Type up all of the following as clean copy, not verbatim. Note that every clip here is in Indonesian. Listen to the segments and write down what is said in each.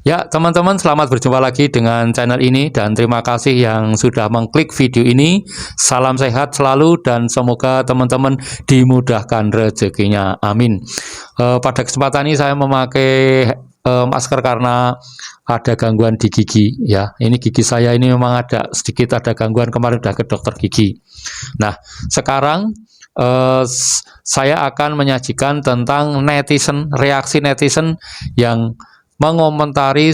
Ya, teman-teman, selamat berjumpa lagi dengan channel ini dan terima kasih yang sudah mengklik video ini. Salam sehat selalu dan semoga teman-teman dimudahkan rezekinya. Amin. Pada kesempatan ini saya memakai masker karena ada gangguan di gigi ya. Ini gigi saya ini memang sedikit ada gangguan, kemarin sudah ke dokter gigi. Nah, sekarang saya akan menyajikan tentang reaksi netizen yang mengomentari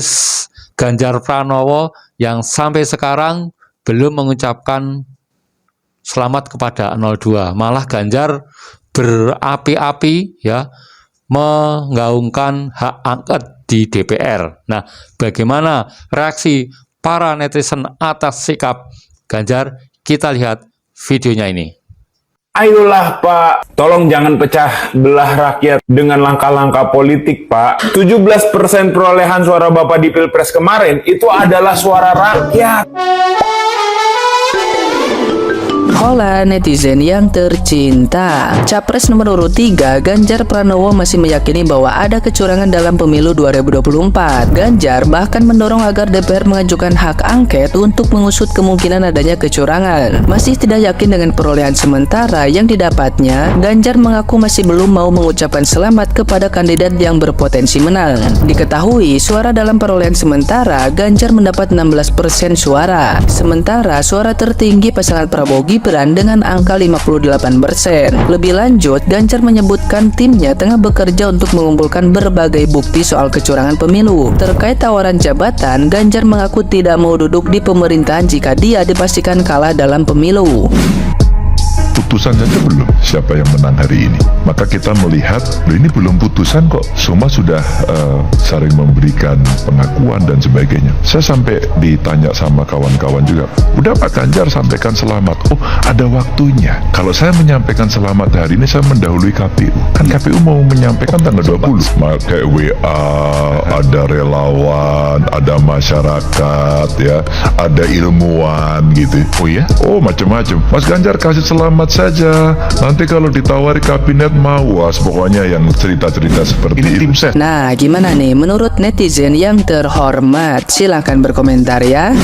Ganjar Pranowo yang sampai sekarang belum mengucapkan selamat kepada 02. Malah Ganjar berapi-api ya menggaungkan hak angket di DPR. Nah, bagaimana reaksi para netizen atas sikap Ganjar? Kita lihat videonya ini. Ayolah Pak, tolong jangan pecah belah rakyat dengan langkah-langkah politik Pak. 17% perolehan suara Bapak di Pilpres kemarin itu adalah suara rakyat. Hola netizen yang tercinta, Capres nomor urut 3 Ganjar Pranowo masih meyakini bahwa ada kecurangan dalam pemilu 2024. Ganjar bahkan mendorong agar DPR mengajukan hak angket untuk mengusut kemungkinan adanya kecurangan. Masih tidak yakin dengan perolehan sementara yang didapatnya, Ganjar mengaku masih belum mau mengucapkan selamat kepada kandidat yang berpotensi menang. Diketahui suara dalam perolehan sementara Ganjar mendapat 16% suara, sementara suara tertinggi pasangan Prabowo Gibran dengan angka 58%. Lebih lanjut, Ganjar menyebutkan timnya tengah bekerja untuk mengumpulkan berbagai bukti soal kecurangan pemilu. Terkait tawaran jabatan, Ganjar mengaku tidak mau duduk di pemerintahan jika dia dipastikan kalah dalam pemilu. Putusan saja belum siapa yang menang hari ini, maka kita melihat ini belum putusan kok, semua sudah saling memberikan pengakuan dan sebagainya. Saya sampai ditanya sama kawan-kawan juga, udah Pak Ganjar sampaikan selamat, oh ada waktunya. Kalau saya menyampaikan selamat hari ini, saya mendahului KPU, kan KPU mau menyampaikan tanggal 20, pakai WA, ada relawan, ada masyarakat ya, ada ilmuwan gitu. Oh ya, oh macam-macam. Mas Ganjar kasih selamat saja, nanti kalau ditawari kabinet mawas, pokoknya yang cerita-cerita seperti ini tim ses. Nah, gimana nih menurut netizen yang terhormat? Silahkan berkomentar ya.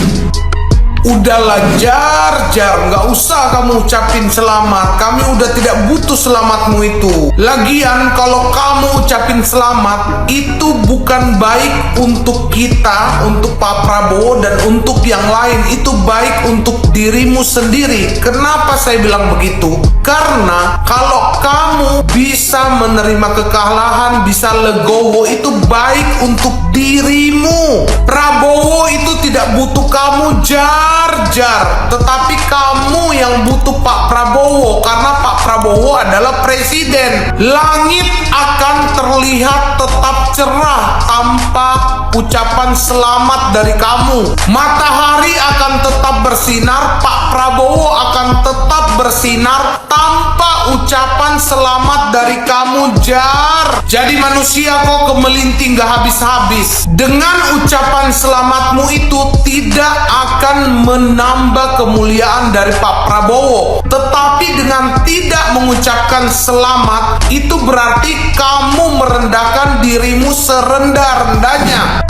Udahlah Jar, nggak usah kamu ucapin selamat. Kami udah tidak butuh selamatmu itu. Lagian kalau kamu ucapin selamat, itu bukan baik untuk kita, untuk Pak Prabowo dan untuk yang lain. Itu baik untuk dirimu sendiri. Kenapa saya bilang begitu? Karena kalau kamu bisa menerima kekalahan, bisa legowo, itu baik untuk dirimu. Prabowo itu tidak butuh kamu Jar, tetapi kamu yang butuh Pak Prabowo, karena Pak Prabowo adalah presiden. Langit akan terlihat tetap cerah tanpa ucapan selamat dari kamu. Matahari akan tetap bersinar, Pak Prabowo akan tetap bersinar tanpa ucapan selamat dari kamu Jar. Jadi manusia kok kemelinting gak habis-habis. Dengan ucapan selamatmu itu tidak akan menambah kemuliaan dari Pak Prabowo. Tetapi dengan tidak mengucapkan selamat, itu berarti kamu merendahkan dirimu serendah-rendahnya.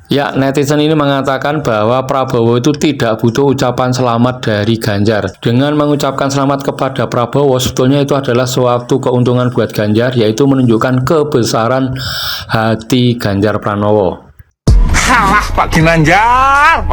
Ya, netizen ini mengatakan bahwa Prabowo itu tidak butuh ucapan selamat dari Ganjar. Dengan mengucapkan selamat kepada Prabowo, sebetulnya itu adalah suatu keuntungan buat Ganjar, yaitu menunjukkan kebesaran hati Ganjar Pranowo. Halah Pak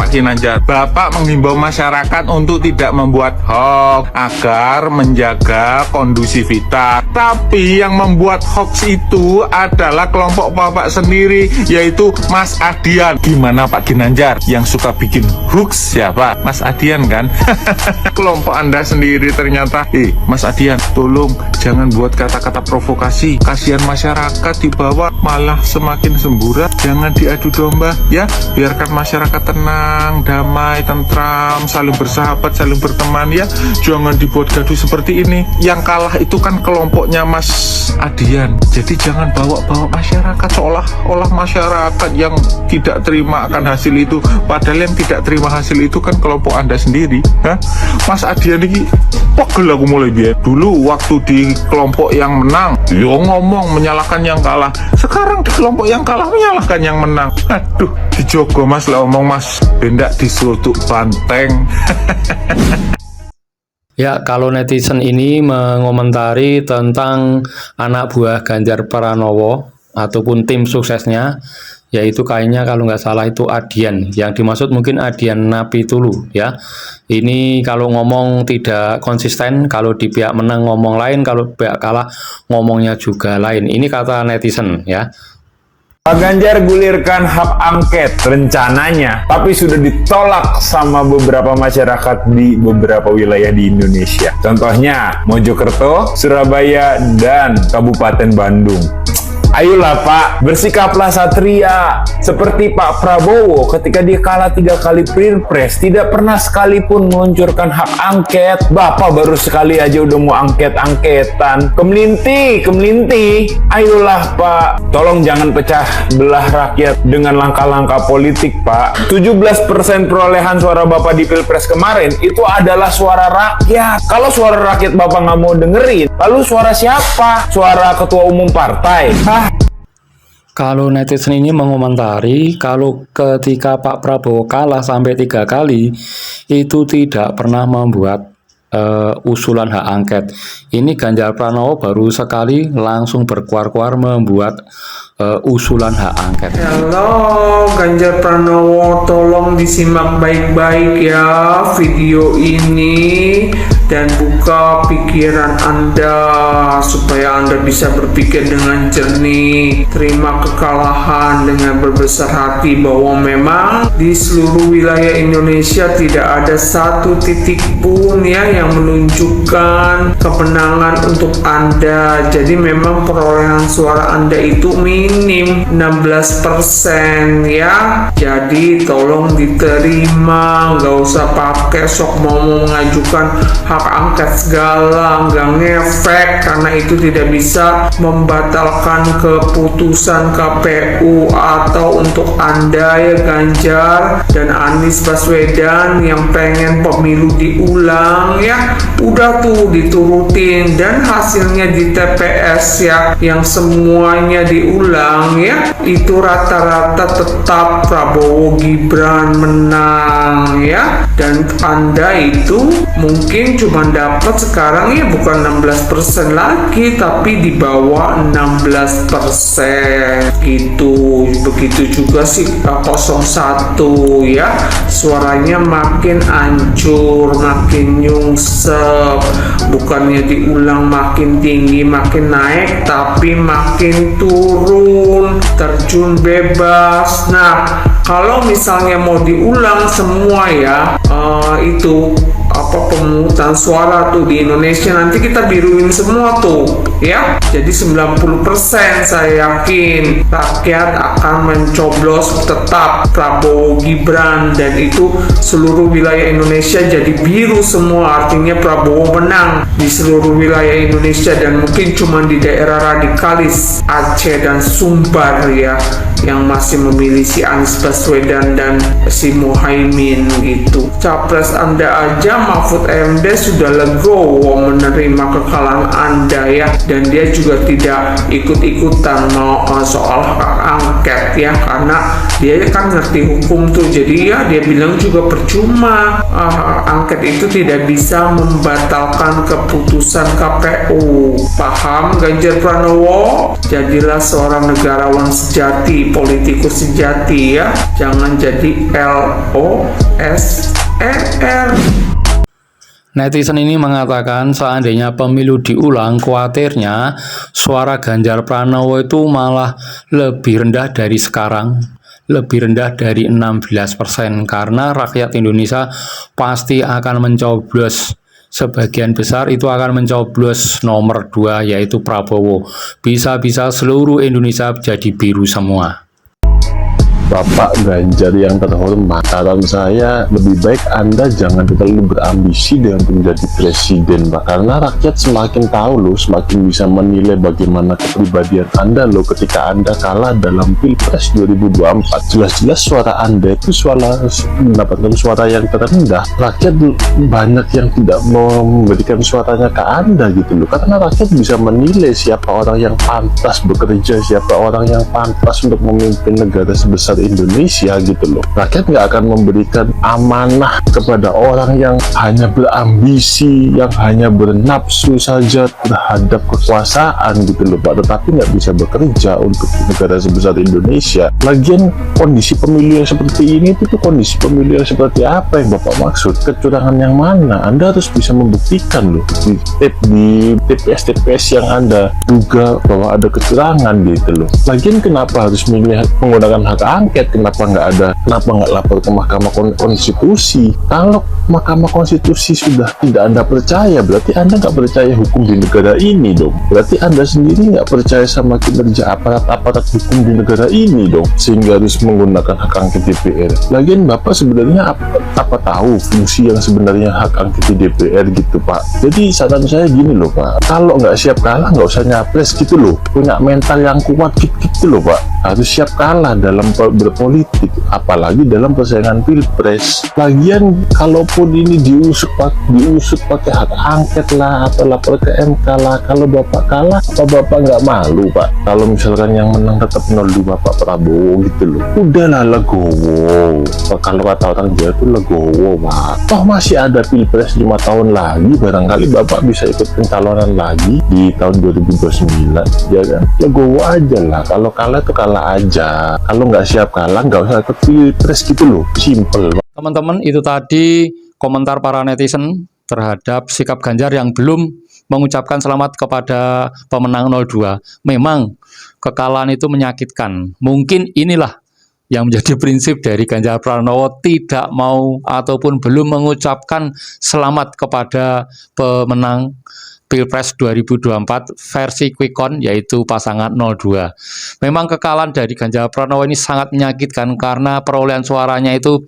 Ginanjar, Bapak menghimbau masyarakat untuk tidak membuat hoax agar menjaga kondusivitas. Tapi yang membuat hoax itu adalah kelompok Bapak sendiri, yaitu Mas Adian. Gimana Pak Ginanjar? Yang suka bikin hoax siapa? Mas Adian kan? Kelompok Anda sendiri ternyata. Mas Adian, tolong jangan buat kata-kata provokasi. Kasihan masyarakat di bawah malah semakin semburat. Jangan diadu domba. ya, biarkan masyarakat tenang, damai, tentram, saling bersahabat, saling berteman ya. Jangan dibuat gaduh seperti ini. Yang kalah itu kan kelompoknya Mas Adian. Jadi jangan bawa-bawa masyarakat seolah-olah masyarakat yang tidak terima akan hasil itu. Padahal yang tidak terima hasil itu kan kelompok Anda sendiri. Hah? Mas Adian ini pegel aku mulai biar. Dulu waktu di kelompok yang menang, yo ngomong menyalahkan yang kalah. Sekarang di kelompok yang kalah menyalahkan yang menang. Aduh, dijogo Mas lah omong Mas, bendak disutuk banteng. Ya, kalau netizen ini mengomentari tentang anak buah Ganjar Pranowo ataupun tim suksesnya, yaitu kayaknya kalau nggak salah itu Adian. Yang dimaksud mungkin Adian Napitulu ya. Ini kalau ngomong tidak konsisten, kalau di pihak menang ngomong lain, kalau pihak kalah ngomongnya juga lain. Ini kata netizen ya. Pak Ganjar gulirkan hak angket rencananya, tapi sudah ditolak sama beberapa masyarakat di beberapa wilayah di Indonesia. Contohnya Mojokerto, Surabaya, dan Kabupaten Bandung. Ayolah Pak, bersikaplah satria. Seperti Pak Prabowo ketika dia kalah 3 kali pilpres, tidak pernah sekalipun meluncurkan hak angket. Bapak baru sekali aja udah mau angket-angketan. Kemelinti. Ayolah Pak, tolong jangan pecah belah rakyat dengan langkah-langkah politik Pak. 17% perolehan suara Bapak di pilpres kemarin itu adalah suara rakyat. Kalau suara rakyat Bapak nggak mau dengerin, lalu suara siapa? Suara ketua umum partai? Kalau netizen ini mengomentari kalau ketika Pak Prabowo kalah sampai 3 kali itu tidak pernah membuat usulan hak angket. Ini Ganjar Pranowo baru sekali langsung berkuar-kuar membuat usulan hak angket. Halo Ganjar Pranowo, tolong disimak baik-baik ya video ini dan buka pikiran Anda supaya Anda bisa berpikir dengan jernih. Terima kekalahan dengan berbesar hati bahwa memang di seluruh wilayah Indonesia tidak ada satu titik pun ya yang menunjukkan kemenangan untuk Anda. Jadi memang perolehan suara Anda itu minim 16% ya. Jadi tolong diterima, nggak usah pakai sok mau mengajukan hak angket segala, nggak ngefek karena itu tidak bisa membatalkan keputusan KPU. Atau untuk Anda ya Ganjar dan Anies Baswedan yang pengen pemilu diulang ya, udah tuh diturutin dan hasilnya di TPS ya yang semuanya diulang ya, itu rata-rata tetap Prabowo Gibran menang ya. Dan Anda itu mungkin cuma dapat sekarang ya bukan 16% lagi tapi di bawah 16% gitu. Begitu juga sih 01 ya, suaranya makin hancur, makin nyungsep, bukannya diulang makin tinggi makin naik tapi makin turun, terjun bebas. Nah kalau misalnya mau diulang semua ya itu pemungutan suara tuh di Indonesia nanti kita biruin semua tuh ya, jadi 90% saya yakin rakyat akan mencoblos tetap Prabowo Gibran dan itu seluruh wilayah Indonesia jadi biru semua, artinya Prabowo menang di seluruh wilayah Indonesia dan mungkin cuma di daerah radikalis Aceh dan Sumbar ya yang masih memilih si Anies Baswedan dan si Muhaimin gitu. Capres Anda aja Mahfud MD sudah legowo menerima kekalahan Anda ya, dan dia juga tidak ikut-ikutan mau soal hak angket ya karena dia kan ngerti hukum tuh, jadi ya dia bilang juga percuma, angket itu tidak bisa membatalkan keputusan KPU. Paham Ganjar Pranowo? Jadilah seorang negarawan sejati, politikus sejati ya, jangan jadi LOSER. Netizen ini mengatakan seandainya pemilu diulang, khawatirnya suara Ganjar Pranowo itu malah lebih rendah dari sekarang, lebih rendah dari 16%, karena rakyat Indonesia pasti akan mencoblos, sebagian besar itu akan mencoblos nomor 2 yaitu Prabowo. Bisa-bisa seluruh Indonesia jadi biru semua. Bapak Ganjar yang terhormat, saran saya lebih baik Anda jangan terlalu berambisi dengan menjadi presiden, Pak. Karena rakyat semakin tahu loh, semakin bisa menilai bagaimana kepribadian Anda loh ketika Anda kalah dalam Pilpres 2024. Jelas-jelas suara Anda itu mendapatkan suara yang terendah. Rakyat banyak yang tidak memberikan suaranya ke Anda gitu loh. Karena rakyat bisa menilai siapa orang yang pantas bekerja, siapa orang yang pantas untuk memimpin negara sebesar Indonesia gitu loh. Rakyat nggak akan memberikan amanah kepada orang yang hanya berambisi, yang hanya bernafsu saja terhadap kekuasaan gitu loh Pak, tetapi nggak bisa bekerja untuk negara sebesar Indonesia. Lagian kondisi pemilu yang seperti ini itu tuh kondisi pemilu yang seperti apa yang Bapak maksud? Kecurangan yang mana? Anda harus bisa membuktikan loh di TPS-TPS yang Anda duga bahwa ada kecurangan gitu loh. Lagian kenapa harus menggunakan hak angket? Kenapa nggak lapor ke Mahkamah Konstitusi? Kalau Mahkamah Konstitusi sudah tidak Anda percaya, berarti Anda nggak percaya hukum di negara ini dong. Berarti Anda sendiri nggak percaya sama kinerja aparat hukum di negara ini dong, sehingga harus menggunakan hak angket DPR. Lagian Bapak sebenarnya apa tahu fungsi yang sebenarnya hak angket di DPR gitu Pak. Jadi saran saya gini loh Pak, kalau nggak siap kalah nggak usah nyapres gitu loh. Punya mental yang kuat gitu loh Pak. Harus siap kalah dalam berpolitik, apalagi dalam persaingan Pilpres. Lagian kalaupun ini diusut pakai hak angket lah atau lapor ke MK lah, kalau Bapak kalah apa Bapak nggak malu Pak? Kalau misalkan yang menang tetap 02 Pak Prabowo gitu loh. Udahlah legowo. Kalau kata orang Jawa itu legowo Pak. Toh masih ada Pilpres 5 tahun lagi, barangkali Bapak bisa ikut pencalonan lagi di tahun 2029 ya kan? Legowo aja lah. Kalau kalah itu kalah aja. Kalau nggak siap kalah nggak usah ikut Pilpres gitu loh. Simple Pak. Teman-teman, itu tadi komentar para netizen terhadap sikap Ganjar yang belum mengucapkan selamat kepada pemenang 02. Memang kekalahan itu menyakitkan. Mungkin inilah yang menjadi prinsip dari Ganjar Pranowo, tidak mau ataupun belum mengucapkan selamat kepada pemenang Pilpres 2024 versi quick count, yaitu pasangan 02. Memang kekalahan dari Ganjar Pranowo ini sangat menyakitkan karena perolehan suaranya itu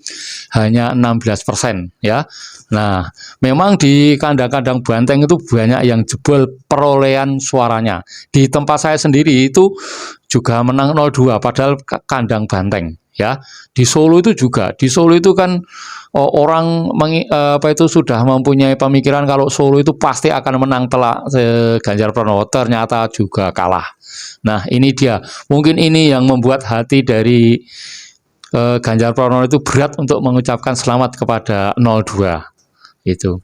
hanya 16% ya. Nah, memang di kandang-kandang banteng itu banyak yang jebol perolehan suaranya. Di tempat saya sendiri itu juga menang 02 padahal kandang banteng ya. Di Solo itu juga, di Solo itu kan orang sudah mempunyai pemikiran kalau Solo itu pasti akan menang telak Ganjar Pranowo, ternyata juga kalah. Nah, ini dia, mungkin ini yang membuat hati dari Ganjar Pranowo itu berat untuk mengucapkan selamat kepada 02 itu.